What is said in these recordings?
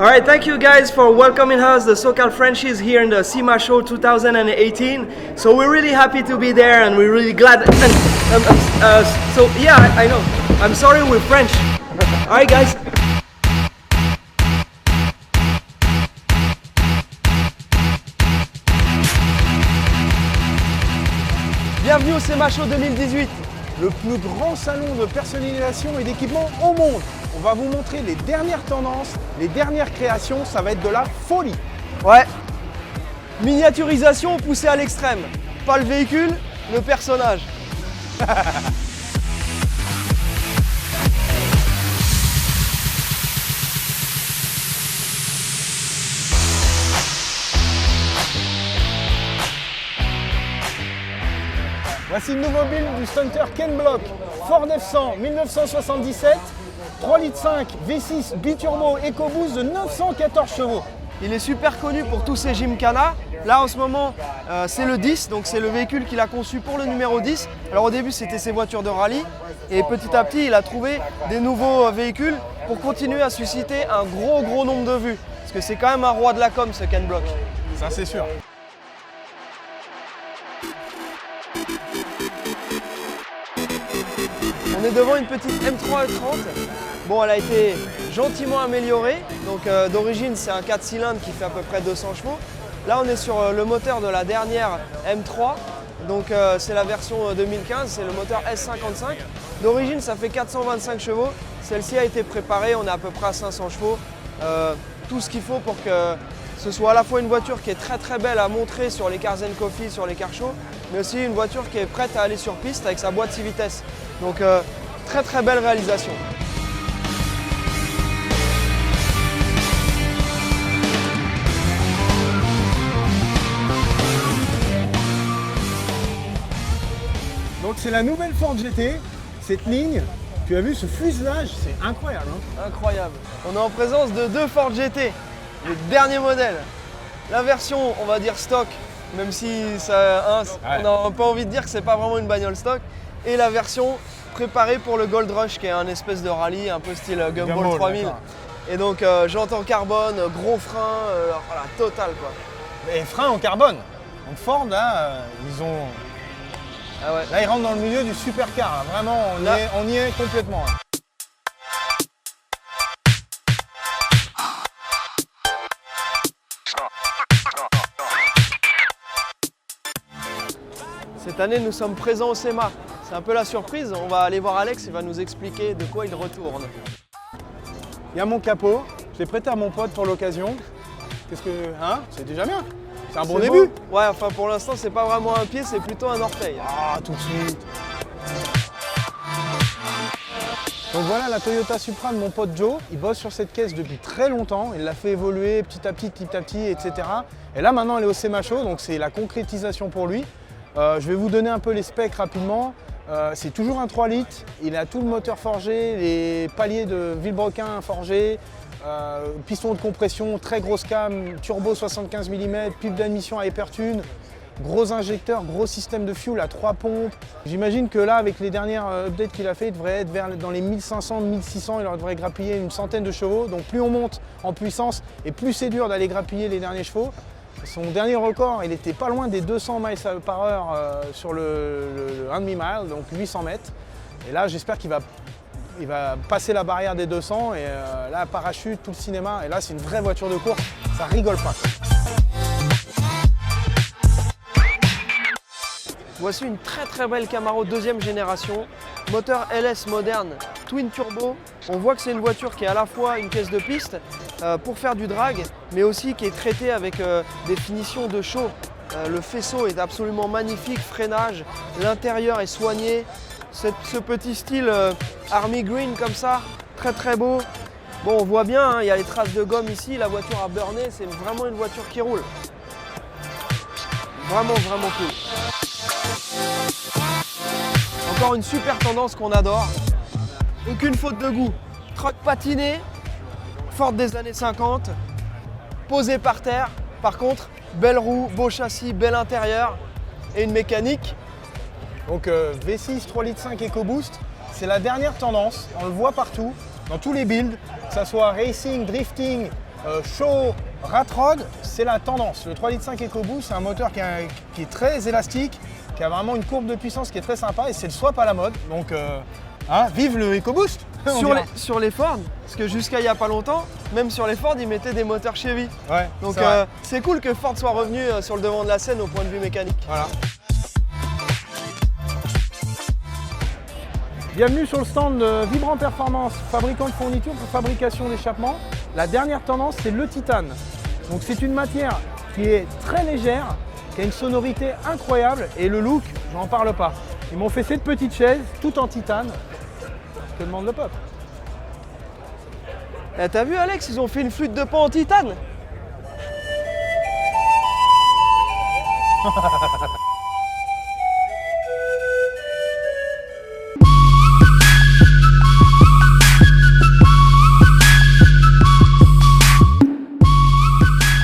All right, thank you guys for welcoming us, the SoCal Frenchies, here in the SEMA Show 2018. So we're really happy to be there, and we're really glad. So yeah, I know. I'm sorry, we're French. All right, guys. Bienvenue au SEMA Show 2018. Le plus grand salon de personnalisation et d'équipement au monde. On va vous montrer les dernières tendances, les dernières créations, ça va être de la folie. Ouais. Miniaturisation poussée à l'extrême. Pas le véhicule, le personnage. Voici le nouveau build du Stunter Ken Block. Ford F100 1977, 3,5 litres V6 biturbo EcoBoost de 914 chevaux. Il est super connu pour tous ses gymkhana. Là en ce moment c'est le 10, donc c'est le véhicule qu'il a conçu pour le numéro 10. Alors au début c'était ses voitures de rallye et petit à petit il a trouvé des nouveaux véhicules pour continuer à susciter un gros nombre de vues. Parce que c'est quand même un roi de la com ce Ken Block. Ça c'est sûr. On est devant une petite M3 E30. Bon, elle a été gentiment améliorée. Donc d'origine, c'est un 4 cylindres qui fait à peu près 200 chevaux. Là, on est sur le moteur de la dernière M3. Donc c'est la version 2015, c'est le moteur S55. D'origine, ça fait 425 chevaux. Celle-ci a été préparée, on est à peu près à 500 chevaux. Tout ce qu'il faut pour que ce soit à la fois une voiture qui est très belle à montrer sur les Cars & Coffee, sur les car shows, mais aussi une voiture qui est prête à aller sur piste avec sa boîte 6 vitesses. Donc très belle réalisation. Donc c'est la nouvelle Ford GT, cette ligne. Tu as vu ce fuselage, c'est incroyable. Hein, incroyable. On est en présence de deux Ford GT, le dernier modèle. La version, on va dire stock, même si ça, on n'a pas envie de dire que c'est pas vraiment une bagnole stock. Et la version préparée pour le Gold Rush, qui est un espèce de rallye, un peu style Gumball 3000. Et donc jantes en carbone, gros frein, voilà, total quoi. Et frein en carbone. Donc Ford, là, ils ont... Ah ouais. Là, ils rentrent dans le milieu du supercar. Là. Vraiment, on y est complètement. Là. Cette année, nous sommes présents au SEMA. C'est un peu la surprise. On va aller voir Alex, il va nous expliquer de quoi il retourne. Il y a mon capot. Je l'ai prêté à mon pote pour l'occasion. Qu'est-ce que... Hein? C'est déjà bien. C'est un bon début. Ouais, enfin pour l'instant, c'est pas vraiment un pied, c'est plutôt un orteil. Ah, tout de suite. Donc voilà la Toyota Supra de mon pote Joe. Il bosse sur cette caisse depuis très longtemps. Il l'a fait évoluer petit à petit, etc. Et là, maintenant, elle est au SEMA Show, donc c'est la concrétisation pour lui. Je vais vous donner un peu les specs rapidement. C'est toujours un 3 litres. Il a tout le moteur forgé, les paliers de vilebrequin forgés. Piston de compression, très grosse cam, turbo 75 mm, pipe d'admission à Hypertune, gros injecteur, gros système de fuel à 3 pompes. J'imagine que là, avec les dernières updates qu'il a fait, il devrait être dans les 1500, 1600, il devrait grappiller une centaine de chevaux. Donc plus on monte en puissance et plus c'est dur d'aller grappiller les derniers chevaux. Son dernier record, il était pas loin des 200 miles par heure sur le 1,5 mile, donc 800 mètres. Et là, j'espère qu'il va passer la barrière des 200 et là, parachute, tout le cinéma. Et là, c'est une vraie voiture de course, ça rigole pas. Voici une très belle Camaro deuxième génération, moteur LS moderne, twin turbo. On voit que c'est une voiture qui est à la fois une caisse de piste pour faire du drag, mais aussi qui est traitée avec des finitions de show. Le faisceau est absolument magnifique, freinage, l'intérieur est soigné. Ce petit style Army Green comme ça, très beau. Bon, on voit bien, hein, il y a les traces de gomme ici, la voiture a burné, c'est vraiment une voiture qui roule. Vraiment cool. Encore une super tendance qu'on adore. Aucune faute de goût. Truck patiné, Ford des années 50, posé par terre. Par contre, belle roue, beau châssis, bel intérieur et une mécanique. Donc V6 3,5 litres EcoBoost, c'est la dernière tendance, on le voit partout, dans tous les builds, que ce soit racing, drifting, chaud, rat rod, c'est la tendance. Le 3,5 litres EcoBoost, c'est un moteur qui est très élastique, qui a vraiment une courbe de puissance qui est très sympa et c'est le swap à la mode. Donc, vive le EcoBoost. Sur les Ford, parce que jusqu'à il n'y a pas longtemps, même sur les Ford, ils mettaient des moteurs Chevy. Ouais, donc c'est cool que Ford soit revenu sur le devant de la scène au point de vue mécanique. Voilà. Bienvenue sur le stand de Vibrant Performance, fabricant de fournitures pour fabrication d'échappements. La dernière tendance, c'est le titane. Donc c'est une matière qui est très légère, qui a une sonorité incroyable et le look, j'en parle pas. Ils m'ont fait cette petite chaise, tout en titane. Que demande le peuple? T'as vu Alex, ils ont fait une flûte de pan en titane.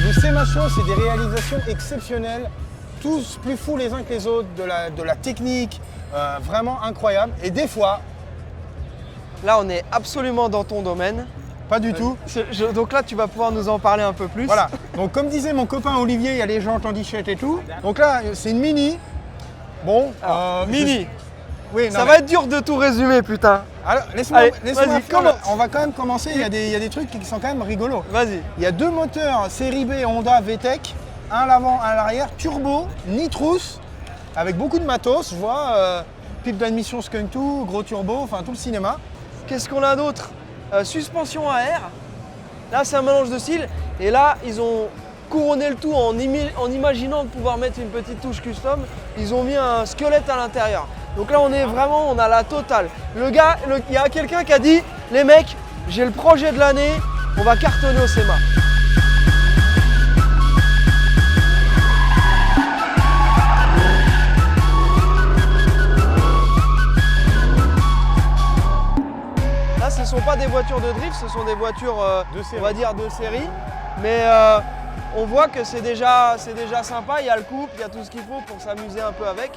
Le C-Macho, c'est des réalisations exceptionnelles, tous plus fous les uns que les autres, de la technique, vraiment incroyable. Et des fois, là on est absolument dans ton domaine. Pas du tout. Donc là tu vas pouvoir nous en parler un peu plus. Voilà, donc comme disait mon copain Olivier, il y a les jantes en disquette et tout. Donc là c'est une Mini. Bon, Mini. Oui, ça va être dur de tout résumer, putain. Alors, laisse-moi commence. On va quand même commencer, il y a des trucs qui sont quand même rigolos. Vas-y. Il y a deux moteurs série B Honda VTEC, un à l'avant, un à l'arrière, turbo, nitrous, avec beaucoup de matos, je vois, pipe d'admission Skunk 2, gros turbo, enfin tout le cinéma. Qu'est-ce qu'on a d'autre? Suspension à air. Là c'est un mélange de styles. Et là ils ont couronné le tout en imaginant de pouvoir mettre une petite touche custom. Ils ont mis un squelette à l'intérieur. Donc là on a la totale. Il y a quelqu'un qui a dit, les mecs, j'ai le projet de l'année, on va cartonner au SEMA. Là ce ne sont pas des voitures de drift, ce sont des voitures on va dire de série. Mais on voit que c'est déjà sympa, il y a le couple, il y a tout ce qu'il faut pour s'amuser un peu avec.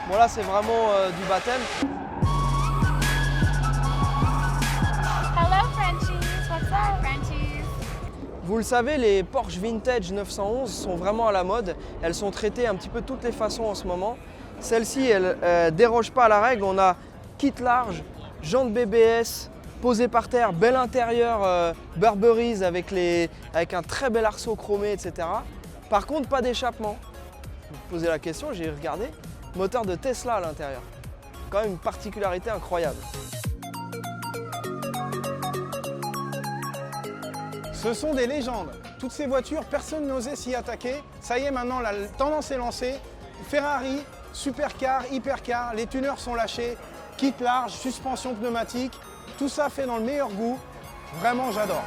Bon là c'est vraiment du baptême. Hello Frenchies, what's up Frenchies? Vous le savez, les Porsche Vintage 911 sont vraiment à la mode. Elles sont traitées un petit peu de toutes les façons en ce moment. Celle-ci, elle ne déroge pas à la règle. On a kit large, jantes BBS, posé par terre, bel intérieur Burberry's avec un très bel arceau chromé, etc. Par contre, pas d'échappement. Vous me posez la question, j'ai regardé. Moteur de Tesla à l'intérieur. Quand même une particularité incroyable. Ce sont des légendes. Toutes ces voitures, personne n'osait s'y attaquer. Ça y est, maintenant, la tendance est lancée. Ferrari, supercar, hypercar, les tuneurs sont lâchés. Kit large, suspension pneumatique. Tout ça fait dans le meilleur goût. Vraiment, j'adore.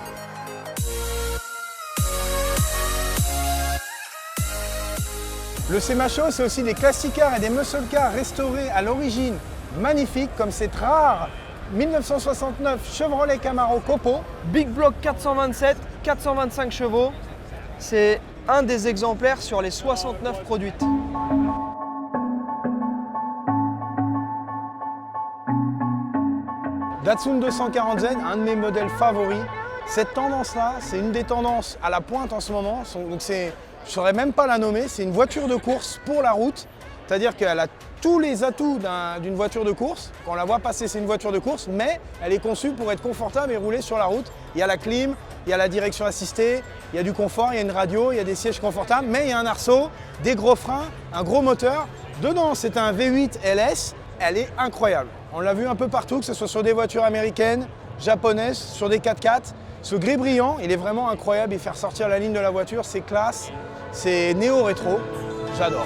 Le C-Macho, c'est aussi des classic cars et des muscle cars restaurés à l'origine, magnifiques, comme cette rare 1969 Chevrolet Camaro Copo. Big Block 427, 425 chevaux. C'est un des exemplaires sur les 69 produites. Datsun 240Z, un de mes modèles favoris. Cette tendance-là, c'est une des tendances à la pointe en ce moment. Donc je ne saurais même pas la nommer, c'est une voiture de course pour la route. C'est-à-dire qu'elle a tous les atouts d'une voiture de course. Quand on la voit passer, c'est une voiture de course, mais elle est conçue pour être confortable et rouler sur la route. Il y a la clim, il y a la direction assistée, il y a du confort, il y a une radio, il y a des sièges confortables, mais il y a un arceau, des gros freins, un gros moteur. Dedans, c'est un V8 LS, elle est incroyable. On l'a vu un peu partout, que ce soit sur des voitures américaines, japonaises, sur des 4x4. Ce gris brillant, il est vraiment incroyable, il fait ressortir la ligne de la voiture, c'est classe, c'est néo-rétro, j'adore.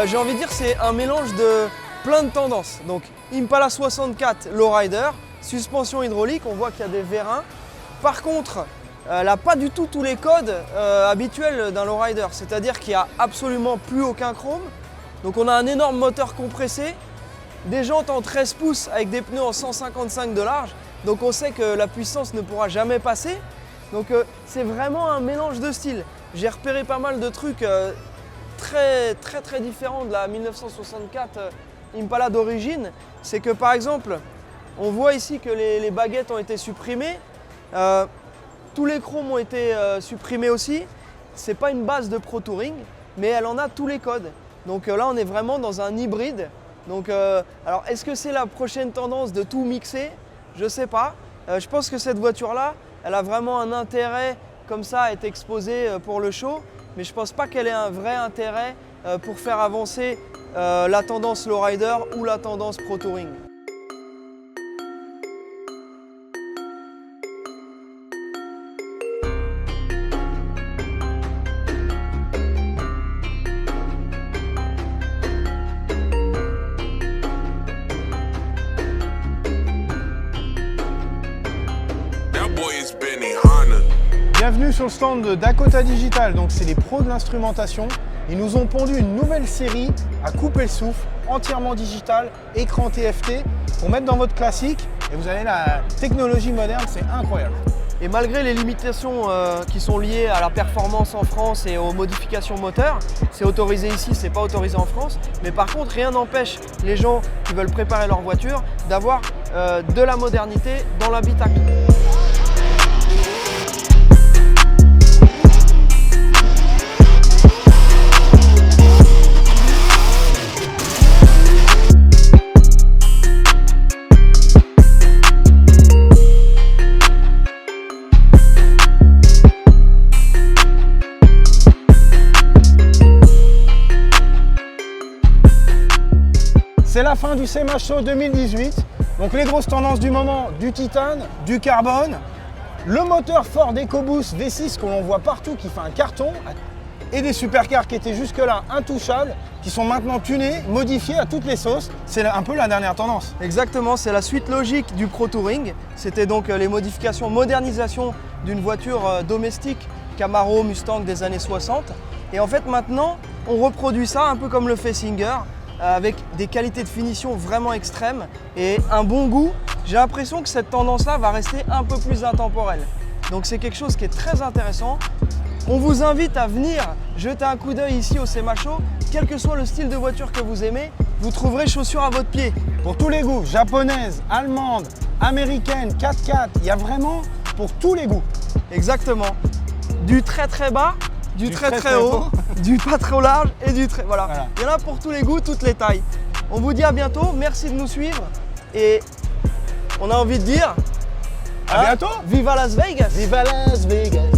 J'ai envie de dire c'est un mélange de plein de tendances. Donc Impala 64 Lowrider, suspension hydraulique, on voit qu'il y a des vérins. Par contre, elle n'a pas du tout tous les codes habituels d'un lowrider, c'est-à-dire qu'il n'y a absolument plus aucun chrome. Donc on a un énorme moteur compressé, des jantes en 13 pouces avec des pneus en 155 de large, donc on sait que la puissance ne pourra jamais passer. Donc c'est vraiment un mélange de styles. J'ai repéré pas mal de trucs très différent de la 1964 Impala d'origine, c'est que par exemple, on voit ici que les baguettes ont été supprimées, tous les chromes ont été supprimés aussi. C'est pas une base de Pro Touring, mais elle en a tous les codes. Donc là, on est vraiment dans un hybride. Donc, alors, est-ce que c'est la prochaine tendance de tout mixer? Je sais pas. Je pense que cette voiture-là, elle a vraiment un intérêt comme ça à être exposée pour le show, mais je pense pas qu'elle ait un vrai intérêt pour faire avancer la tendance lowrider ou la tendance Pro Touring. Bienvenue sur le stand de Dakota Digital, donc c'est les pros de l'instrumentation. Ils nous ont pondu une nouvelle série à couper le souffle, entièrement digital, écran TFT, pour mettre dans votre classique. Et vous avez la technologie moderne, c'est incroyable. Et malgré les limitations qui sont liées à la performance en France et aux modifications moteurs, c'est autorisé ici, c'est pas autorisé en France. Mais par contre, rien n'empêche les gens qui veulent préparer leur voiture d'avoir de la modernité dans l'habitacle. C'est la fin du SEMA Show 2018. Donc les grosses tendances du moment, du titane, du carbone, le moteur Ford EcoBoost V6 que l'on voit partout qui fait un carton, et des supercars qui étaient jusque-là intouchables, qui sont maintenant tunés, modifiés à toutes les sauces. C'est un peu la dernière tendance. Exactement, c'est la suite logique du Pro Touring. C'était donc les modifications, modernisation d'une voiture domestique Camaro, Mustang des années 60. Et en fait maintenant, on reproduit ça un peu comme le fait Singer, avec des qualités de finition vraiment extrêmes et un bon goût. J'ai l'impression que cette tendance-là va rester un peu plus intemporelle. Donc c'est quelque chose qui est très intéressant. On vous invite à venir jeter un coup d'œil ici au SEMA Show. Quel que soit le style de voiture que vous aimez, vous trouverez chaussures à votre pied. Pour tous les goûts, japonaise, allemande, américaine, 4x4, il y a vraiment pour tous les goûts. Exactement. Du très bas, du très haut, du pas trop large et du très... Voilà. Il y en a pour tous les goûts, toutes les tailles. On vous dit à bientôt, merci de nous suivre et on a envie de dire... À bientôt. Viva Las Vegas. Viva Las Vegas.